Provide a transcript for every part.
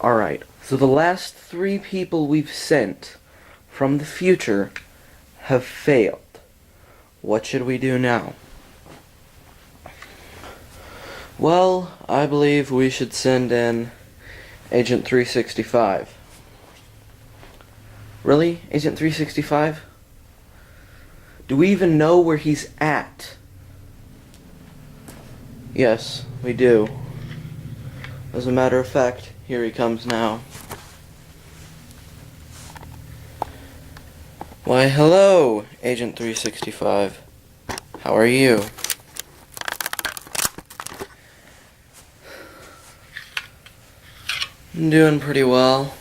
Alright, so the last 3 people we've sent from the future have failed. What should we do now? Well, I believe we should send in Agent 365. Really? Agent 365? Do we even know where he's at? Yes, we do. As a matter of fact, here he comes now. Why, hello, Agent 365. How are you? I'm doing pretty well.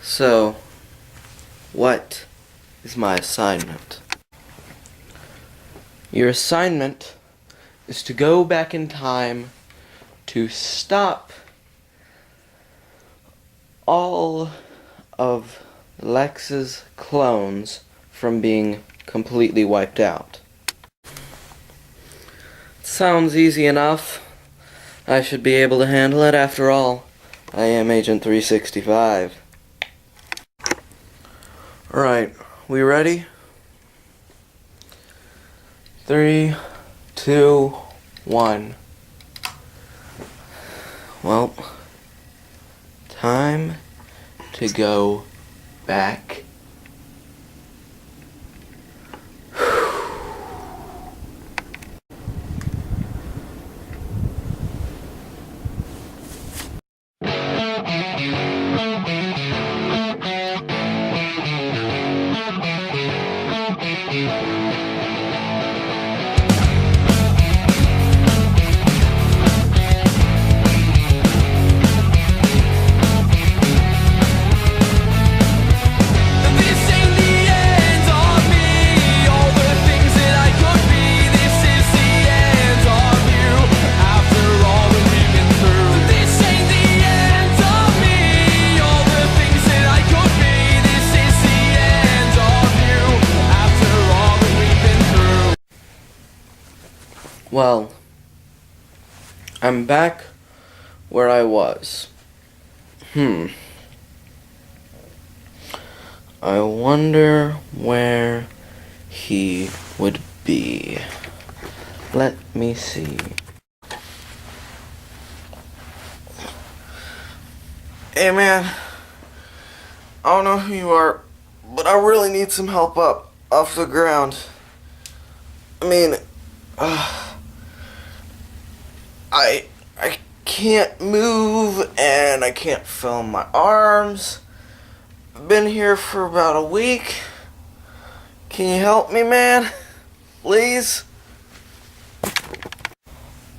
So, what is my assignment? Your assignment is to go back in time to stop all of Lex's clones from being completely wiped out. Sounds easy enough. I should be able to handle it. After all, I am Agent 365. Alright, we ready? 3, 2, 1. Well, time to go back. Well, I'm back where I was. I wonder where he would be. Let me see. Hey man, I don't know who you are, but I really need some help up off the ground. I mean, I can't move and I can't feel my arms. I've been here for about a week. Can you help me, man? Please?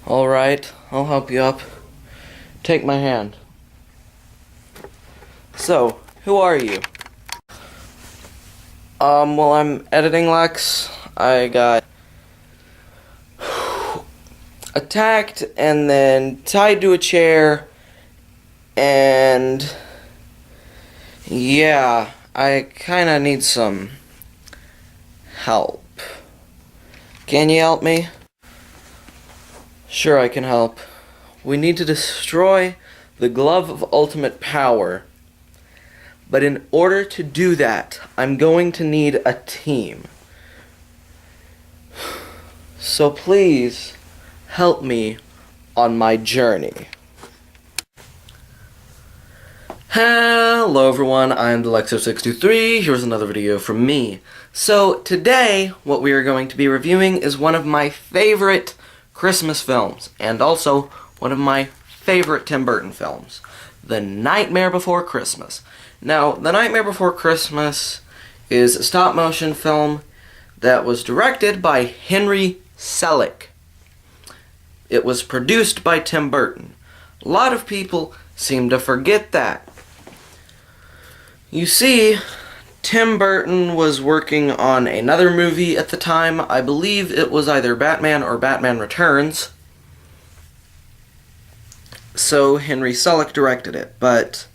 Alright, I'll help you up. Take my hand. So, who are you? Well, I'm editing Lex. I got attacked and then tied to a chair, and yeah, I kinda need some help. Can you help me? Sure, I can help. We need to destroy the Glove of Ultimate Power, but in order to do that, I'm going to need a team. So please, help me on my journey. Hello everyone, I'm Delexo623. Here's another video from me. So today, what we are going to be reviewing is one of my favorite Christmas films, and also one of my favorite Tim Burton films, The Nightmare Before Christmas. Now, The Nightmare Before Christmas is a stop-motion film that was directed by Henry Selick. It was produced by Tim Burton. A lot of people seem to forget that. You see, Tim Burton was working on another movie at the time. I believe it was either Batman or Batman Returns. So Henry Selick directed it, but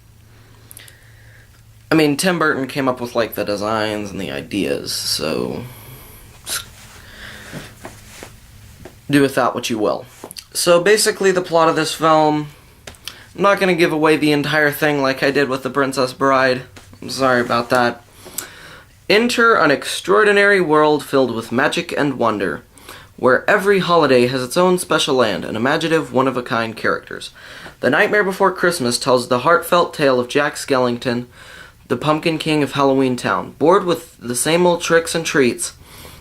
I mean, Tim Burton came up with like the designs and the ideas, so do with that what you will. So basically the plot of this film, I'm not going to give away the entire thing like I did with The Princess Bride. I'm sorry about that. Enter an extraordinary world filled with magic and wonder, where every holiday has its own special land and imaginative, one-of-a-kind characters. The Nightmare Before Christmas tells the heartfelt tale of Jack Skellington, the Pumpkin King of Halloween Town. Bored with the same old tricks and treats,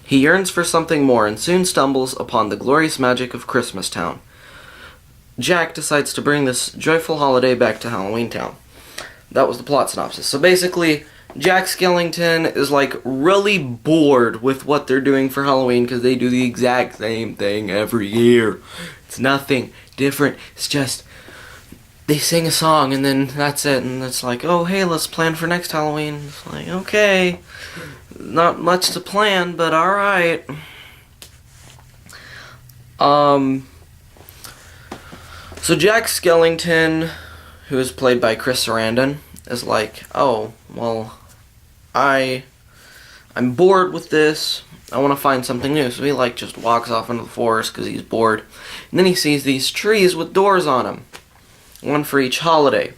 he yearns for something more and soon stumbles upon the glorious magic of Christmas Town. Jack decides to bring this joyful holiday back to Halloween Town. That was the plot synopsis. So basically, Jack Skellington is like really bored with what they're doing for Halloween because they do the exact same thing every year. It's nothing different. It's just they sing a song and then that's it. And it's like, oh hey, let's plan for next Halloween. It's like, okay, not much to plan, but all right. So Jack Skellington, who is played by Chris Sarandon, is like, oh, well, I'm bored with this. I want to find something new. So he like just walks off into the forest because he's bored. And then he sees these trees with doors on them, one for each holiday.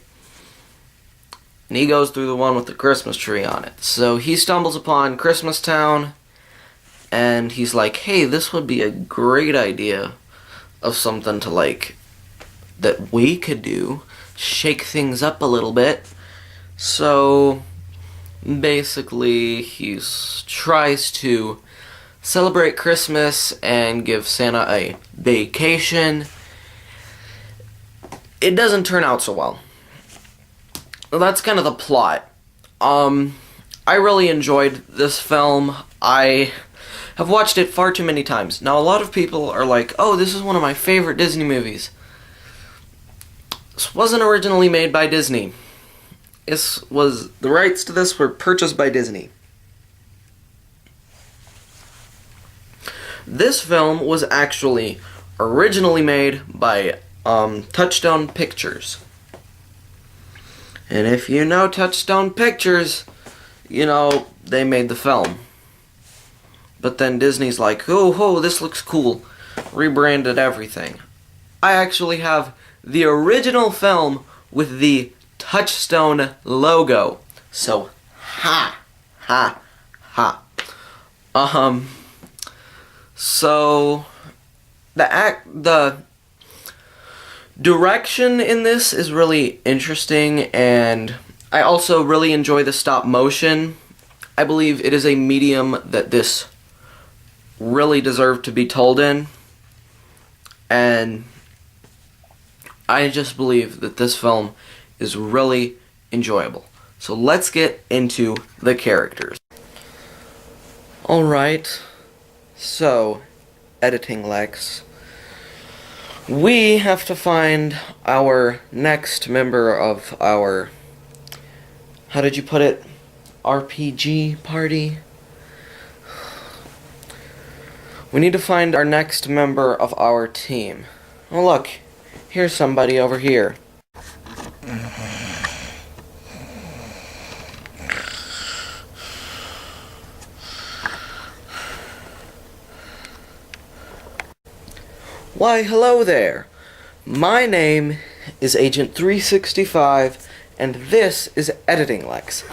And he goes through the one with the Christmas tree on it. So he stumbles upon Christmas Town, and he's like, hey, this would be a great idea of something to like that we could do, shake things up a little bit. So basically he tries to celebrate Christmas and give Santa a vacation. It doesn't turn out so well. That's kind of the plot. I really enjoyed this film. I have watched it far too many times. Now a lot of people are like, oh, this is one of my favorite Disney movies. This wasn't originally made by Disney. The rights to this were purchased by Disney. This film was actually originally made by Touchstone Pictures. And if you know Touchstone Pictures, you know they made the film. But then Disney's like, oh, this looks cool. Rebranded everything. I actually have the original film with the Touchstone logo. So, ha. So the direction in this is really interesting, and I also really enjoy the stop motion. I believe it is a medium that this really deserved to be told in, and I just believe that this film is really enjoyable. So let's get into the characters. Alright, so, editing Lex. We have to find our next member of our, how did you put it, RPG party? We need to find our next member of our team. Oh look, here's somebody over here. Why, hello there. My name is Agent 365, and this is Editing Lex.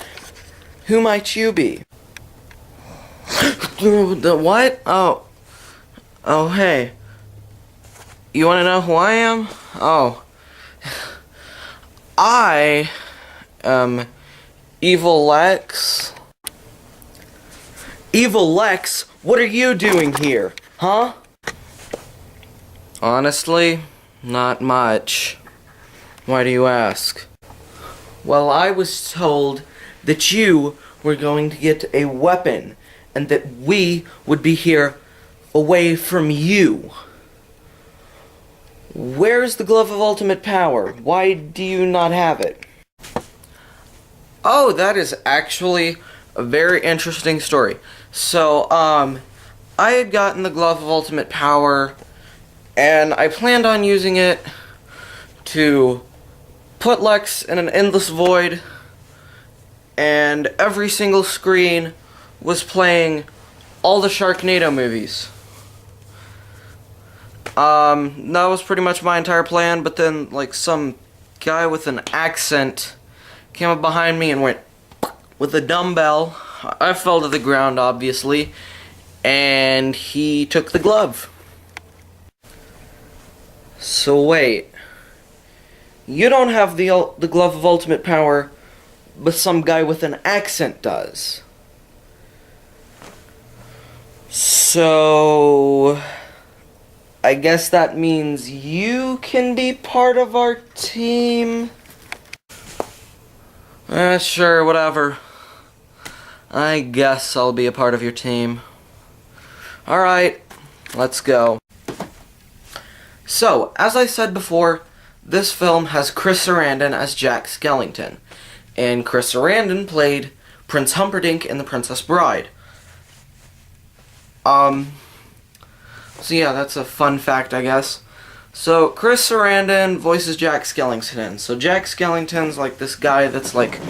Who might you be? The what? Oh, hey. You want to know who I am? Oh. I am Evil Lex. Evil Lex? What are you doing here? Huh? Honestly, not much. Why do you ask? Well, I was told that you were going to get a weapon, and that we would be here away from you. Where's the Glove of Ultimate Power? Why do you not have it? Oh, that is actually a very interesting story. So, I had gotten the Glove of Ultimate Power, and I planned on using it to put Lex in an endless void, and every single screen was playing all the Sharknado movies. That was pretty much my entire plan, but then, like, some guy with an accent came up behind me and went with a dumbbell. I fell to the ground, obviously, and he took the glove. So wait, you don't have the glove of ultimate power, but some guy with an accent does. So I guess that means you can be part of our team? Sure, whatever. I guess I'll be a part of your team. Alright, let's go. So, as I said before, this film has Chris Sarandon as Jack Skellington. And Chris Sarandon played Prince Humperdinck in The Princess Bride. So yeah, that's a fun fact, I guess. So, Chris Sarandon voices Jack Skellington. So Jack Skellington's like this guy that's like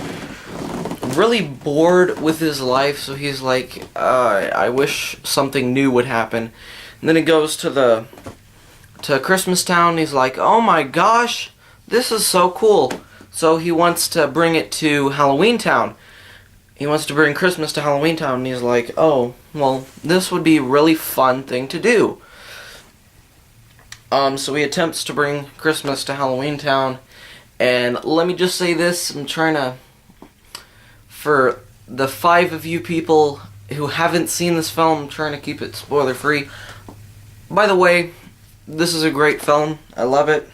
really bored with his life, so he's like, I wish something new would happen. And then he goes to Christmas Town, and he's like, oh my gosh, this is so cool. So he wants to bring it to Halloween Town. He wants to bring Christmas to Halloween Town, and he's like, oh, well, this would be a really fun thing to do. So he attempts to bring Christmas to Halloween Town, and let me just say this, I'm trying to, for the 5 of you people who haven't seen this film, I'm trying to keep it spoiler free. By the way, this is a great film, I love it.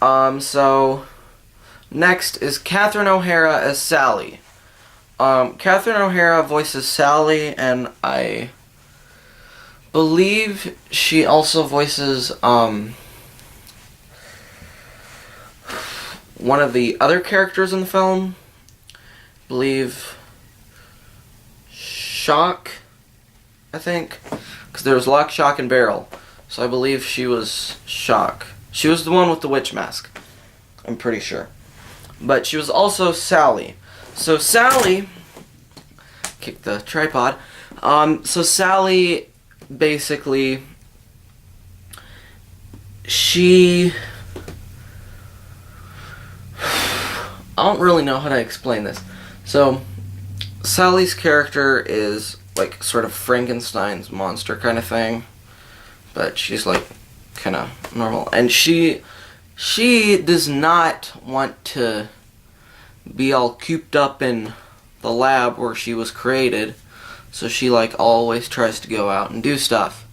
So next is Catherine O'Hara as Sally. Catherine O'Hara voices Sally, and I believe she also voices one of the other characters in the film. I believe Shock, I think, because there was Lock, Shock, and Barrel. So I believe she was Shock. She was the one with the witch mask, I'm pretty sure. But she was also Sally. So Sally, kick the tripod. So Sally, basically, I don't really know how to explain this. So Sally's character is like sort of Frankenstein's monster kind of thing, but she's like kind of normal, and she does not want to be all cooped up in the lab where she was created, so she like always tries to go out and do stuff,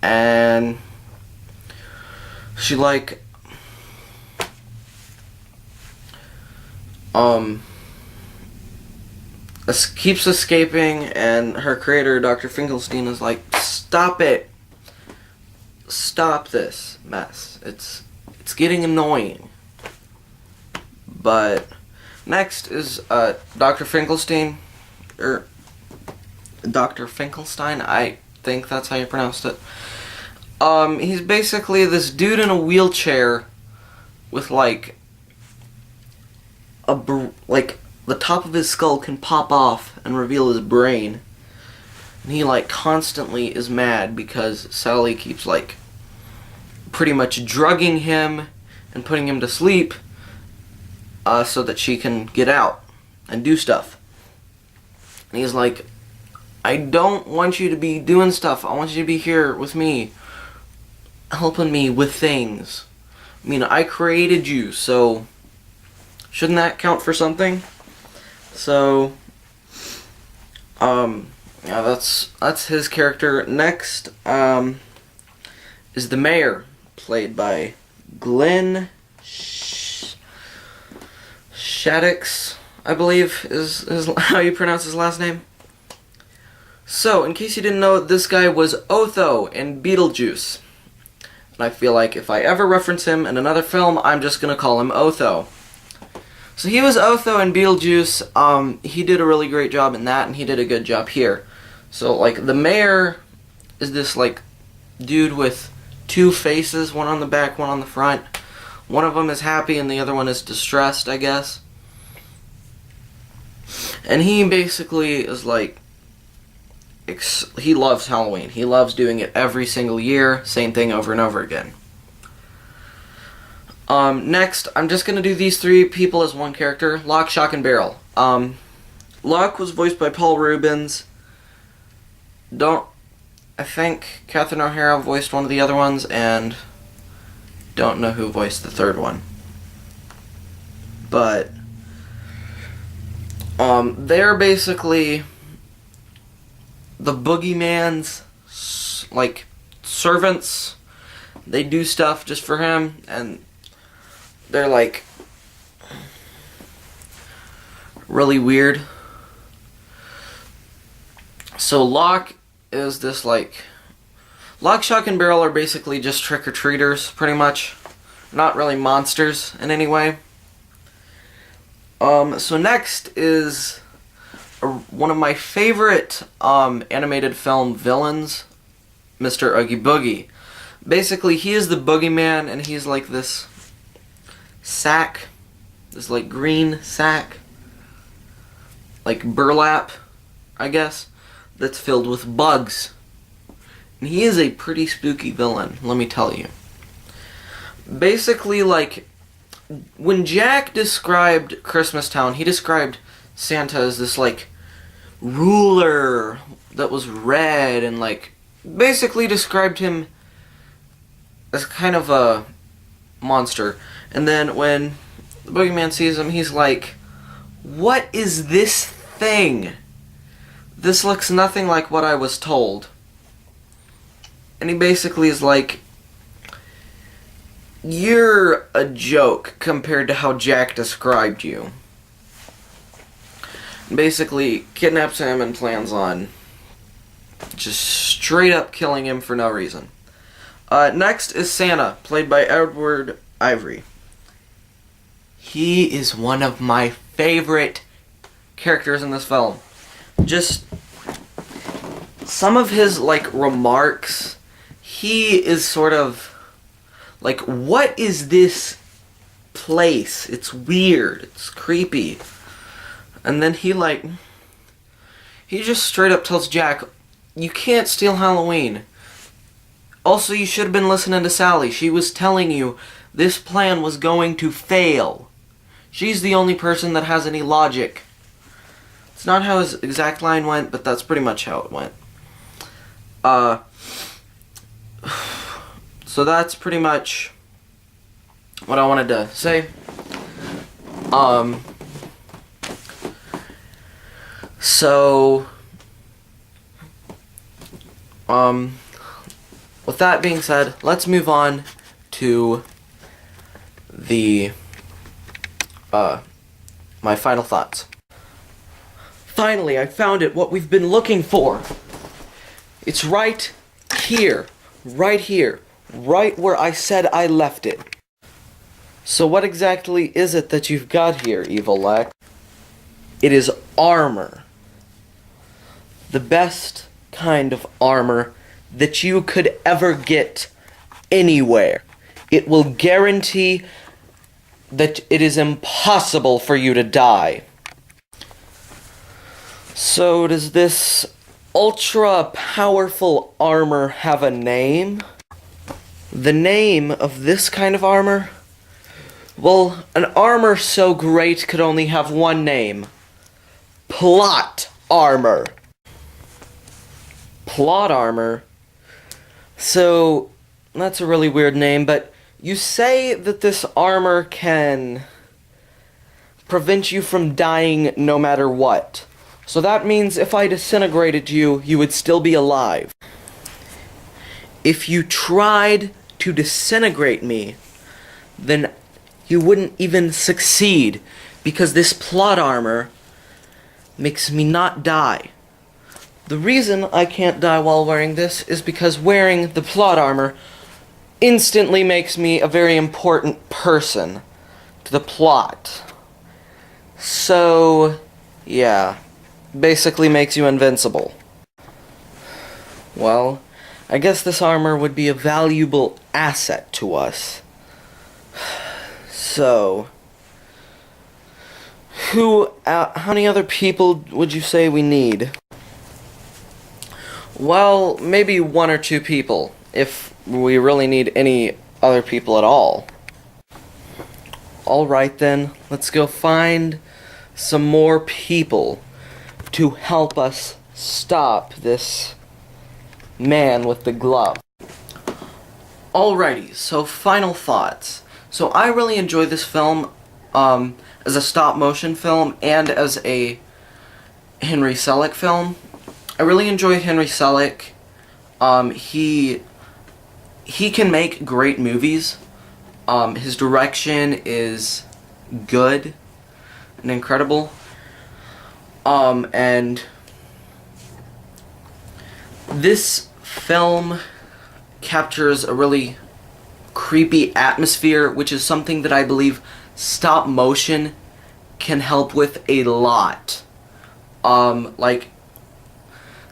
and she like keeps escaping, and her creator, Dr. Finkelstein, is like, stop it. Stop this mess. It's getting annoying. But next is Dr. Finkelstein, or Dr. Finkelstein, I think that's how you pronounced it. He's basically this dude in a wheelchair with like the top of his skull can pop off and reveal his brain. And he like constantly is mad because Sally keeps like pretty much drugging him and putting him to sleep so that she can get out and do stuff. And he's like, I don't want you to be doing stuff. I want you to be here with me, helping me with things. I mean, I created you, so shouldn't that count for something? So, yeah, that's his character. Next, is the mayor, played by Glenn Shaddix, I believe is how you pronounce his last name. So, in case you didn't know, this guy was Otho in Beetlejuice. And I feel like if I ever reference him in another film, I'm just gonna call him Otho. So he was Otho in Beetlejuice. He did a really great job in that, and he did a good job here. So, like, the mayor is this, like, dude with 2 faces, one on the back, one on the front. One of them is happy, and the other one is distressed, I guess. And he basically is, like, he loves Halloween. He loves doing it every single year, same thing over and over again. Next, I'm just gonna do these three people as one character. Lock, Shock, and Barrel. Lock was voiced by Paul Reubens. I think Catherine O'Hara voiced one of the other ones, and don't know who voiced the third one. But, they're basically the boogeyman's, like, servants. They do stuff just for him, and they're, like, really weird. So Lock is this, like... Lock, Shock, and Barrel are basically just trick-or-treaters, pretty much. Not really monsters in any way. So next is one of my favorite animated film villains, Mr. Oogie Boogie. Basically, he is the boogeyman, and he's like this sack, this like green sack, like burlap, I guess, that's filled with bugs. And he is a pretty spooky villain, let me tell you. Basically, like, when Jack described Christmastown, he described Santa as this, like, ruler that was red, and, like, basically described him as kind of a monster. And then when the boogeyman sees him, he's like, "What is this thing? This looks nothing like what I was told." And he basically is like, "You're a joke compared to how Jack described you." And basically kidnaps him and plans on just straight up killing him for no reason. Next is Santa, played by Edward Ivory. He is one of my favorite characters in this film. Just some of his, like, remarks, he is sort of like, "What is this place? It's weird, it's creepy." And then he just straight up tells Jack, "You can't steal Halloween. Also, you should have been listening to Sally. She was telling you this plan was going to fail. She's the only person that has any logic." It's not how his exact line went, but that's pretty much how it went. So that's pretty much what I wanted to say. With that being said, let's move on to the, my final thoughts. Finally, I found it, what we've been looking for. It's right here, right where I said I left it. So what exactly is it that you've got here, Evil Lex? It is armor. The best kind of armor that you could ever get anywhere. It will guarantee that it is impossible for you to die. So does this ultra-powerful armor have a name? The name of this kind of armor? Well, an armor so great could only have one name. Plot armor. Plot armor? So, that's a really weird name, but you say that this armor can prevent you from dying no matter what. So that means if I disintegrated you, you would still be alive. If you tried to disintegrate me, then you wouldn't even succeed, because this plot armor makes me not die. The reason I can't die while wearing this is because wearing the plot armor instantly makes me a very important person to the plot. So, yeah, basically makes you invincible. Well, I guess this armor would be a valuable asset to us. So, how many other people would you say we need? Well, maybe 1 or 2 people, if we really need any other people at all. Alright then, let's go find some more people to help us stop this man with the glove. Alrighty, so final thoughts. So I really enjoy this film as a stop motion film and as a Henry Selick film. I really enjoy Henry Selick. He can make great movies. His direction is good and incredible. And this film captures a really creepy atmosphere, which is something that I believe stop motion can help with a lot. Like,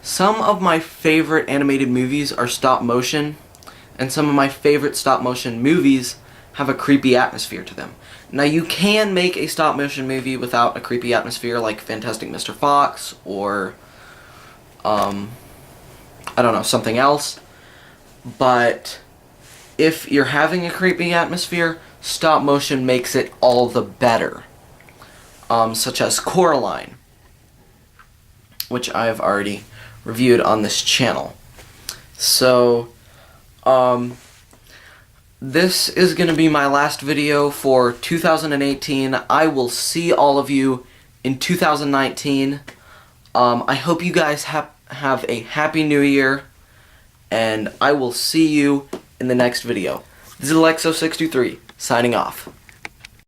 some of my favorite animated movies are stop motion, and some of my favorite stop motion movies have a creepy atmosphere to them. Now, you can make a stop motion movie without a creepy atmosphere, like Fantastic Mr. Fox, or, I don't know, something else. But if you're having a creepy atmosphere, stop motion makes it all the better. Such as Coraline, which I have already reviewed on this channel. So, this is going to be my last video for 2018. I will see all of you in 2019. I hope you guys have a happy new year, and I will see you in the next video. This is Alexo623, signing off.